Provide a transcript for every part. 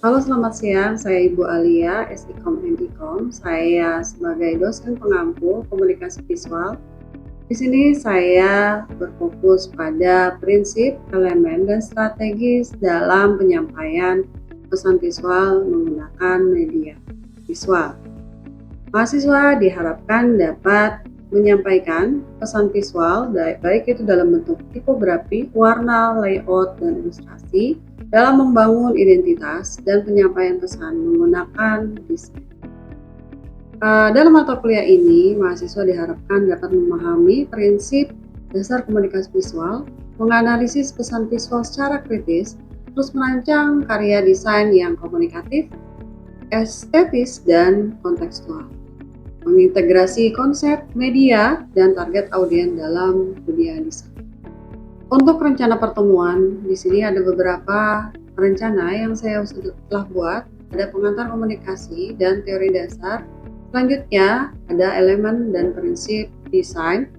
Halo, selamat siang. Saya Ibu Alia, SIKOM MIKOM. Saya sebagai dosen pengampu komunikasi visual. Di sini saya berfokus pada prinsip, elemen, dan strategis dalam penyampaian pesan visual menggunakan media visual. Mahasiswa diharapkan dapat menyampaikan pesan visual, baik itu dalam bentuk tipografi, warna, layout, dan ilustrasi, dalam membangun identitas dan penyampaian pesan menggunakan desain. Dalam mata kuliah ini, mahasiswa diharapkan dapat memahami prinsip dasar komunikasi visual, menganalisis pesan visual secara kritis, terus merancang karya desain yang komunikatif, estetis, dan kontekstual, mengintegrasi konsep, media, dan target audiens dalam dunia desain. Untuk rencana pertemuan, di sini ada beberapa rencana yang saya telah buat. Ada pengantar komunikasi dan teori dasar. Selanjutnya ada elemen dan prinsip desain.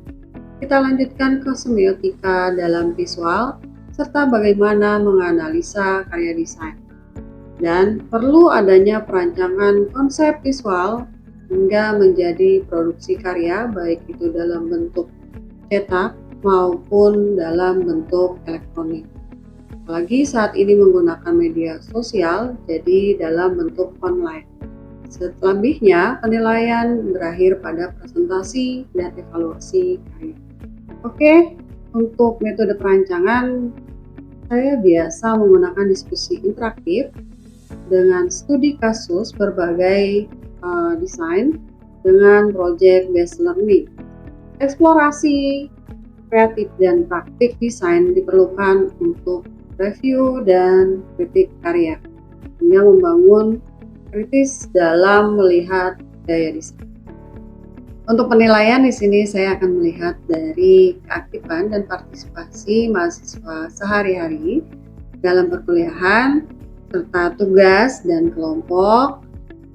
Kita lanjutkan ke semiotika dalam visual, serta bagaimana menganalisa karya desain. Dan perlu adanya perancangan konsep visual hingga menjadi produksi karya, baik itu dalam bentuk cetak maupun dalam bentuk elektronik. Apalagi saat ini menggunakan media sosial, jadi dalam bentuk online. Selebihnya, penilaian berakhir pada presentasi dan evaluasi karya. Oke, untuk metode perancangan, saya biasa menggunakan diskusi interaktif dengan studi kasus berbagai desain dengan project based learning. Eksplorasi kreatif dan praktik desain diperlukan untuk review dan kritik karya, hingga membangun kritis dalam melihat gaya desain. Untuk penilaian di sini saya akan melihat dari keaktifan dan partisipasi mahasiswa sehari-hari dalam perkuliahan, serta tugas dan kelompok,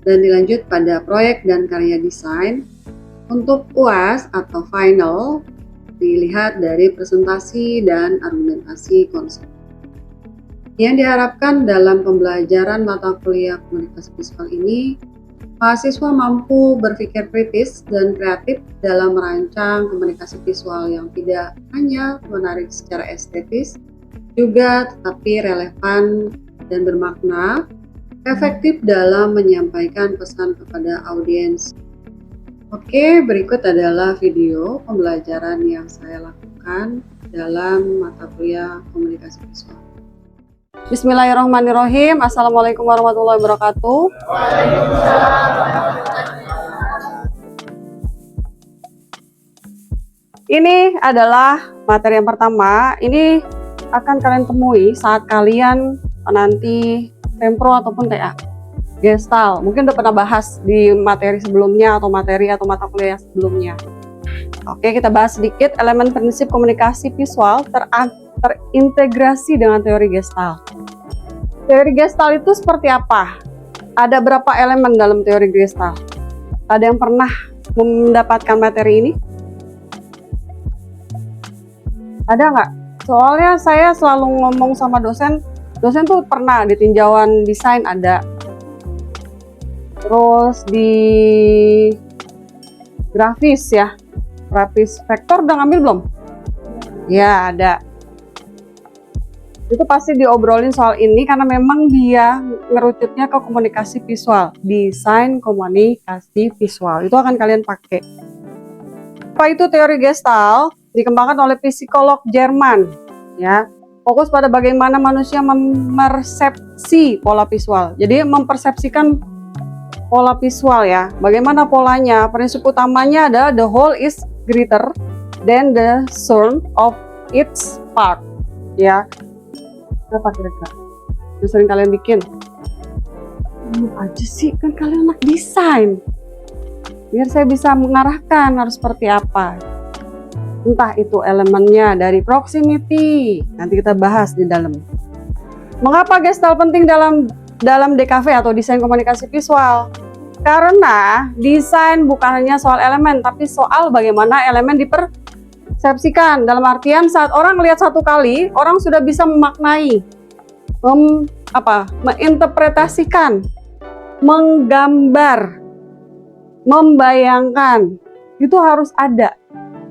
dan dilanjut pada proyek dan karya desain. Untuk UAS atau final dilihat dari presentasi dan argumentasi konsep. Yang diharapkan dalam pembelajaran mata kuliah komunikasi visual ini, mahasiswa mampu berpikir kritis dan kreatif dalam merancang komunikasi visual yang tidak hanya menarik secara estetis, juga tetapi relevan dan bermakna, efektif dalam menyampaikan pesan kepada audiens. Oke, berikut adalah video pembelajaran yang saya lakukan dalam mata kuliah komunikasi visual. Bismillahirrahmanirrahim. Assalamualaikum warahmatullahi wabarakatuh. Ini adalah materi yang pertama. Ini akan kalian temui saat kalian nanti Sempro ataupun TA. Gestal, mungkin udah pernah bahas di materi sebelumnya atau mata kuliah sebelumnya. Oke, kita bahas sedikit elemen prinsip komunikasi visual terintegrasi dengan teori Gestalt. Teori Gestalt itu seperti apa? Ada berapa elemen dalam teori Gestalt? Ada yang pernah mendapatkan materi ini? Ada nggak? Soalnya saya selalu ngomong sama dosen tuh pernah di tinjauan desain ada. Terus di grafis ya, grafis vektor udah ngambil belum? Ya ada. Itu pasti diobrolin soal ini karena memang dia ngerucutnya ke komunikasi visual, desain komunikasi visual. Itu akan kalian pakai. Apa itu teori Gestalt? Dikembangkan oleh psikolog Jerman, ya. Fokus pada bagaimana manusia memersepsi pola visual. Jadi mempersepsikan pola visual ya. Bagaimana polanya? Prinsip utamanya adalah the whole is greater than the sum of its part. Ya. Apa kira-kira? Itu sering kalian bikin. Aja sih, kan kalian anak desain. Biar saya bisa mengarahkan harus seperti apa. Entah itu elemennya dari proximity. Nanti kita bahas di dalam. Mengapa Gestalt penting dalam DKV atau desain komunikasi visual? Karena desain bukan hanya soal elemen, tapi soal bagaimana elemen dipersepsikan. Dalam artian saat orang melihat satu kali, orang sudah bisa memaknai menginterpretasikan, menggambar, membayangkan. Itu harus ada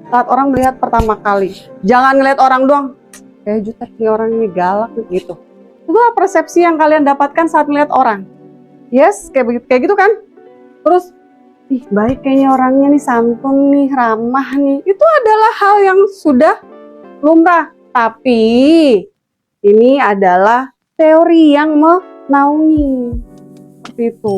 saat orang melihat pertama kali. Jangan ngeliat orang doang, kayak jutek nih orang ini galak gitu. Itu persepsi yang kalian dapatkan saat melihat orang. Yes, kayak gitu kan? Terus, ih baik kayaknya orangnya nih, santun nih, ramah nih. Itu adalah hal yang sudah lumrah. Tapi ini adalah teori yang menaungi. Seperti itu.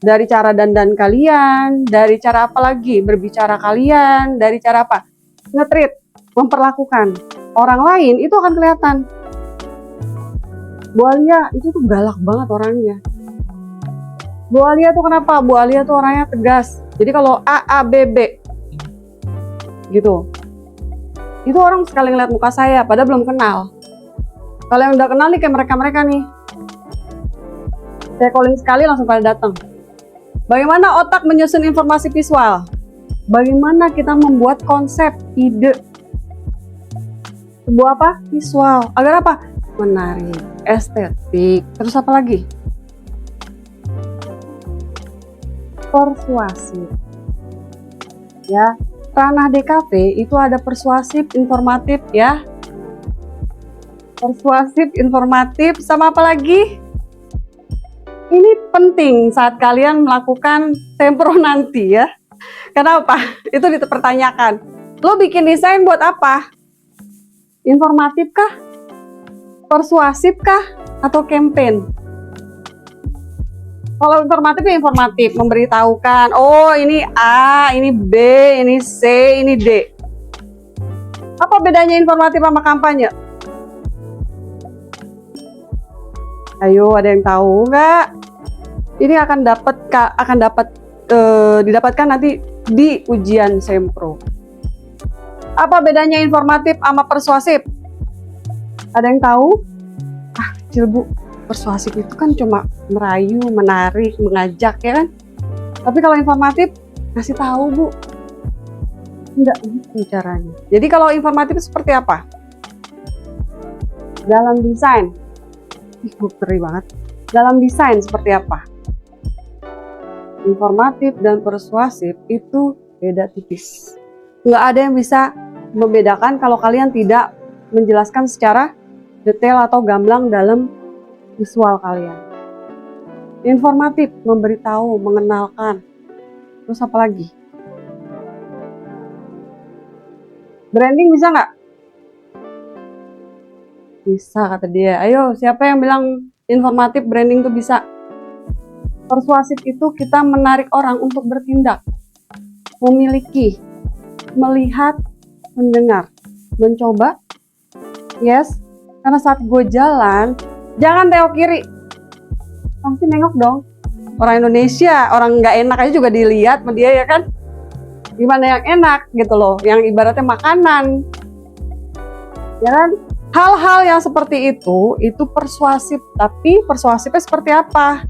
Dari cara dandan kalian, dari cara apa lagi? Berbicara kalian, dari cara apa? Nge-treat, memperlakukan orang lain, itu akan kelihatan. Bu Alia itu tuh galak banget orangnya. Bu Alia tuh kenapa? Bu Alia tuh orangnya tegas. Jadi kalau A, B, B gitu. Itu orang sekali ngeliat muka saya, padahal belum kenal. Kalau yang udah kenal nih kayak mereka-mereka nih, saya calling sekali langsung pada datang. Bagaimana otak menyusun informasi visual? Bagaimana kita membuat konsep, ide sebuah apa? Visual. Agar apa? Menarik, estetik. Terus apa lagi? Persuasif. Ya, ranah DKV itu ada persuasif, informatif ya. Persuasif, informatif, sama apa lagi? Ini penting saat kalian melakukan sempro nanti ya. Kenapa? Itu dipertanyakan. Lo bikin desain buat apa? Informatif kah? Persuasif kah? Atau campaign? Kalau informatif ya informatif, memberitahukan, oh ini A, ini B, ini C, ini D. Apa bedanya informatif sama kampanye? Ayo, ada yang tahu nggak? Ini akan didapatkan nanti di ujian sempro. Apa bedanya informatif sama persuasif? Ada yang tahu? Ah, kecil Bu. Persuasif itu kan cuma merayu, menarik, mengajak ya kan? Tapi kalau informatif ngasih tahu Bu. Enggak gitu caranya. Jadi kalau informatif itu seperti apa? Dalam desain. Ih, Bu, ngeri banget. Dalam desain seperti apa? Informatif dan persuasif itu beda tipis. Nggak ada yang bisa membedakan kalau kalian tidak menjelaskan secara detail atau gamblang dalam visual kalian. Informatif, memberitahu, mengenalkan. Terus apa lagi? Branding bisa nggak? Bisa kata dia. Ayo, siapa yang bilang informatif branding tuh bisa? Persuasif itu kita menarik orang untuk bertindak, memiliki, melihat, mendengar, mencoba. Yes, karena saat gue jalan, jangan tengok kiri, pasti nengok dong. Orang Indonesia, orang nggak enak aja juga dilihat sama dia ya kan. Gimana yang enak gitu loh, yang ibaratnya makanan, ya kan? Hal-hal yang seperti itu persuasif. Tapi persuasifnya seperti apa?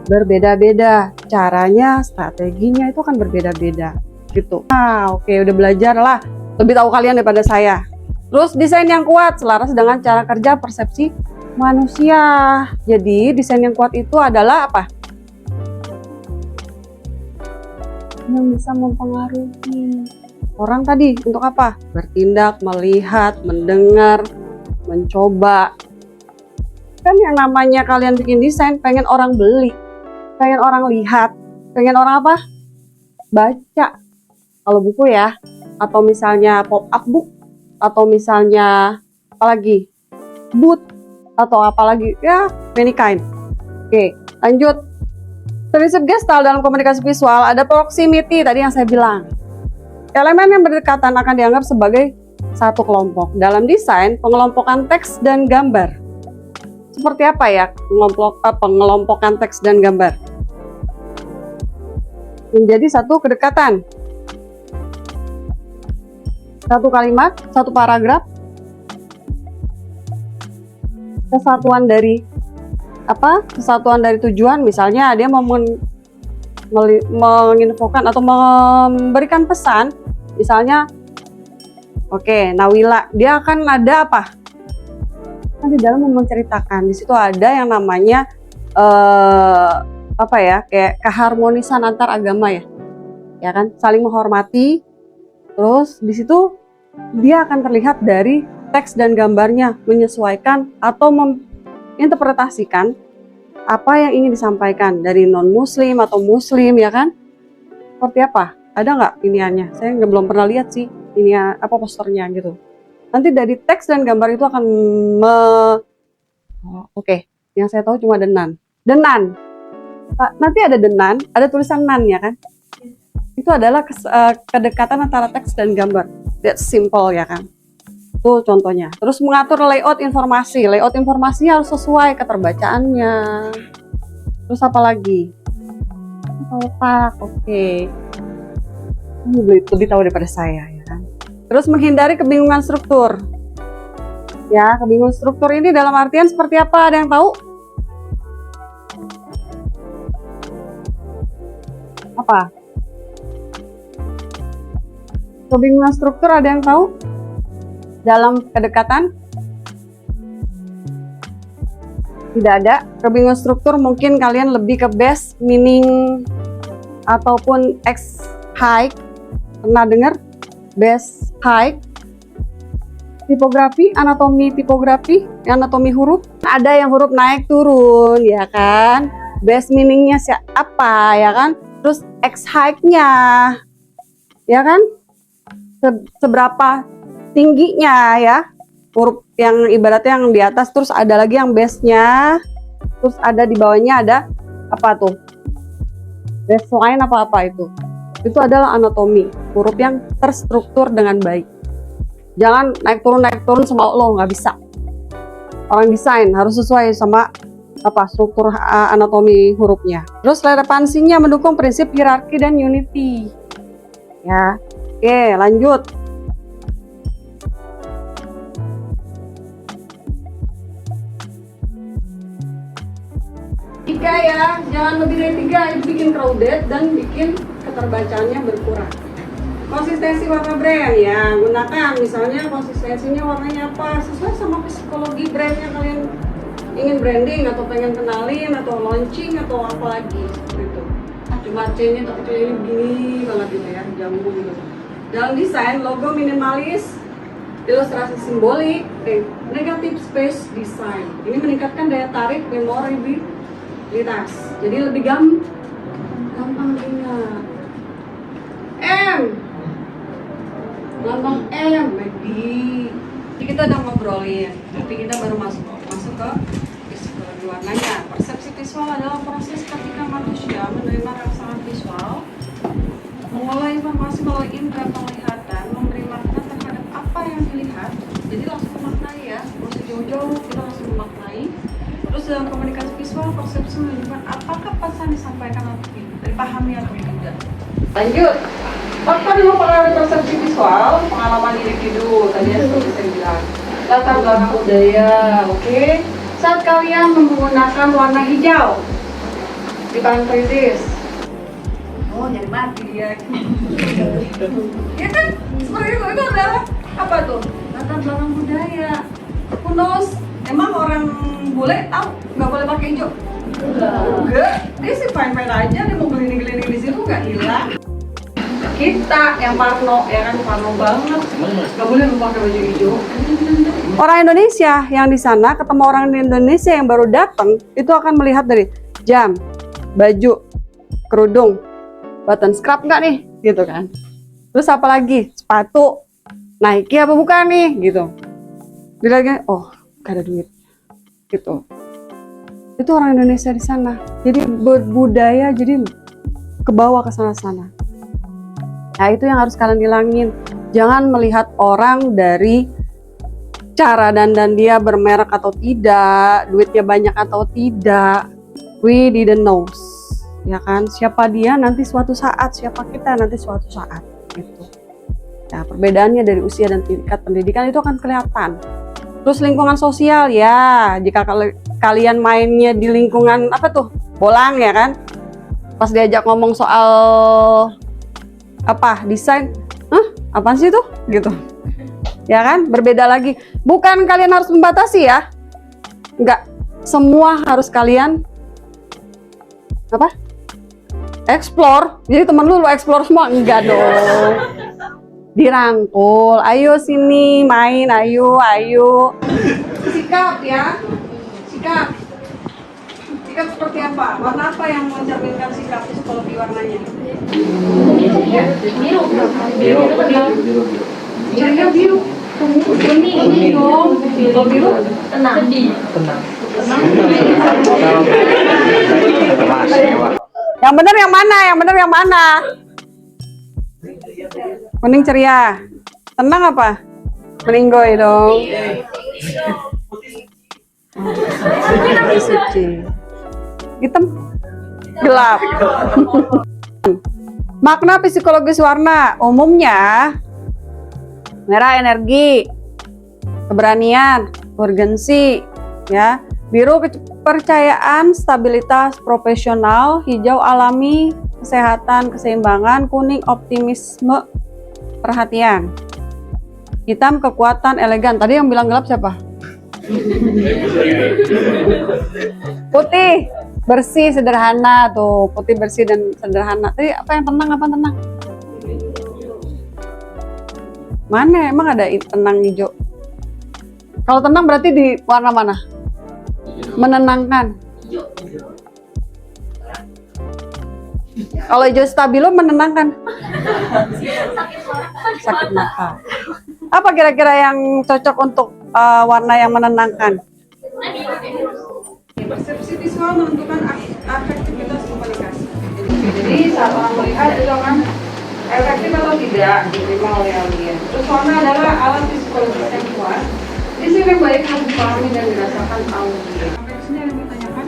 Berbeda-beda caranya, strateginya itu kan berbeda-beda gitu. Nah, oke, udah belajar lah, lebih tahu kalian daripada saya. Terus desain yang kuat selaras dengan cara kerja persepsi manusia. Jadi desain yang kuat itu adalah apa? Yang bisa mempengaruhi orang tadi untuk apa? Bertindak, melihat, mendengar, mencoba. Kan yang namanya kalian bikin desain pengen orang beli, pengen orang lihat, pengen orang apa? Baca. Kalau buku ya, atau misalnya pop-up book, atau misalnya apalagi boot, atau apalagi ya many kind. Oke, lanjut. Prinsip Gestalt dalam komunikasi visual ada proximity tadi yang saya bilang. Elemen yang berdekatan akan dianggap sebagai satu kelompok. Dalam desain, pengelompokan teks dan gambar. Seperti apa ya pengelompokan teks dan gambar? Menjadi satu kedekatan. Satu kalimat, satu paragraf. Kesatuan dari apa? Kesatuan dari tujuan, misalnya dia mau menginfokan atau memberikan pesan, misalnya oke, Nawila, dia akan ada apa? kan di dalam menceritakan. Di situ ada yang namanya apa ya, kayak keharmonisan antar agama ya kan, saling menghormati. Terus di situ dia akan terlihat dari teks dan gambarnya, menyesuaikan atau menginterpretasikan apa yang ingin disampaikan dari non-muslim atau muslim, ya kan? Seperti apa? Ada nggak iniannya? Saya belum pernah lihat sih ini apa posternya gitu. Nanti dari teks dan gambar itu akan Oke. Yang saya tahu cuma denan. Nanti ada denan, ada tulisan nan, ya kan? Itu adalah kedekatan antara teks dan gambar. That's simple, ya kan? Itu contohnya. Terus mengatur layout informasi. Layout informasinya harus sesuai keterbacaannya. Terus apa lagi? Letak, oke. Lebih tahu daripada saya, ya kan? Terus menghindari kebingungan struktur. Ya, kebingungan struktur ini dalam artian seperti apa? Ada yang tahu? Apa? Kebingungan struktur ada yang tahu? Dalam kedekatan? Tidak ada. Kebingungan struktur mungkin kalian lebih ke base, meaning, ataupun X high. Pernah dengar? Base high. Tipografi, anatomi anatomi huruf. Ada yang huruf naik turun, ya kan? Base meaningnya apa, ya kan? Terus X height-nya, ya kan? Seberapa tingginya, ya? Huruf yang ibaratnya yang di atas, terus ada lagi yang base-nya, terus ada di bawahnya ada apa tuh? Baseline apa itu? Itu adalah anatomi, huruf yang terstruktur dengan baik. Jangan naik turun sama lo, nggak bisa. Orang desain harus sesuai sama struktur anatomi hurufnya. Terus relevansinya mendukung prinsip hierarki dan unity. Ya, oke, lanjut. Tiga ya, jangan lebih dari 3, itu bikin crowded dan bikin keterbacaannya berkurang. Konsistensi warna brand ya, gunakan misalnya konsistensinya warnanya apa, sesuai sama psikologi brand yang kalian ingin branding atau pengen kenalin atau launching atau apa lagi seperti itu. Cuma C-nya begini banget gitu ya, jambu gitu. Dalam desain, logo minimalis, ilustrasi simbolik, negative space design. Ini meningkatkan daya tarik, memoribilitas. Jadi lebih gampang ingat. Lambang M, Jadi kita udah ngobrolin, tapi kita baru masuk ke psikologi warnanya. Persepsi visual adalah proses ketika manusia menerima rangsangan visual, mengolah informasi melalui indera penglihatan, memberi makna terhadap apa yang dilihat. Jadi langsung memaknai ya, proses jauh-jauh kita langsung memaknai. Terus dalam komunikasi visual, persepsi menunjukkan apakah pesan disampaikan atau dipahami atau tidak. Lanjut. Apa dulu pengaruh persepsi visual, pengalaman individu, tadi seperti saya bilang. Latar belakang budaya, oke. Saat kalian menggunakan warna hijau di bahan kritis, jadi mati dia. Ya kan, seperti itu adalah apa tuh? Latar belakang budaya. Who knows? Emang orang bule tahu nggak boleh pakai hijau? Enggak, dia sih fine-fine aja, dia mau gelining-gelining di situ nggak hilang. Kita yang parno, ya kan, parno banget, nggak boleh pakai baju hijau. Orang Indonesia yang di sana ketemu orang Indonesia yang baru datang itu akan melihat dari jam, baju, kerudung, button scrap nggak nih, gitu kan? Terus apa lagi? Sepatu, Nike apa bukan nih, gitu. Dia lagi, oh, gak ada duit, gitu. Itu orang Indonesia di sana. Jadi berbudaya, jadi ke bawah ke sana-sana. Nah, itu yang harus kalian hilangin. Jangan melihat orang dari cara dandan dia bermerek atau tidak, duitnya banyak atau tidak. We didn't know, ya kan? Siapa dia nanti suatu saat, siapa kita nanti suatu saat, gitu. Nah, perbedaannya dari usia dan tingkat pendidikan itu akan kelihatan. Terus lingkungan sosial ya, jika kalian mainnya di lingkungan apa tuh, bolang ya kan? Pas diajak ngomong soal desain, apaan sih tuh, gitu. Ya kan, berbeda lagi. Bukan kalian harus membatasi ya, Nggak semua harus kalian apa? Explore. Jadi temen lu explore semua? Enggak dong. Dirangkul. Ayo sini main, ayo. Sikap ya. Sikap seperti apa? Warna apa yang mencerminkan sikap psikologi warnanya? Biru. Kuning dong. Biru tenang. Yang benar yang mana? Kuning ceria. Tenang apa? Meninggoy dong. Suci. Hitam. Gelap. Makna psikologis warna umumnya merah energi, keberanian, urgensi, ya. Biru kepercayaan, stabilitas, profesional, hijau alami, kesehatan, keseimbangan, kuning optimisme, perhatian. Hitam kekuatan, elegan. Tadi yang bilang gelap siapa? Putih bersih, sederhana tuh. Putih bersih dan sederhana. Tadi apa yang tenang? Mana emang ada tenang hijau? Kalau tenang berarti di warna mana? Menenangkan. Kalau hijau stabilo menenangkan. Sakit mata. Apa kira-kira yang cocok untuk warna yang menenangkan? Persepsi visual menentukan efektivitas komunikasi. Jadi saat orang melihat itu akan efektif atau tidak diterima oleh alien. Terus warna adalah alat psikologis yang kuat. Di sini baik harus dipahami dan dirasakan audio. Sampai di sini ada yang ditanyakan?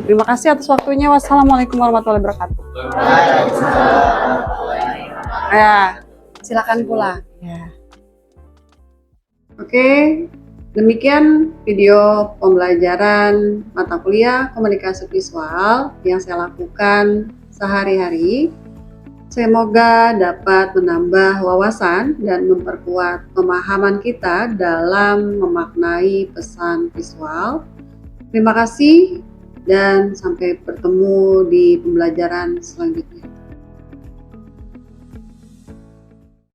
Terima kasih atas waktunya. Wassalamualaikum warahmatullahi wabarakatuh. Ya, silakan pulang. Ya. Oke, demikian video pembelajaran mata kuliah komunikasi visual yang saya lakukan sehari-hari. Semoga dapat menambah wawasan dan memperkuat pemahaman kita dalam memaknai pesan visual. Terima kasih dan sampai bertemu di pembelajaran selanjutnya.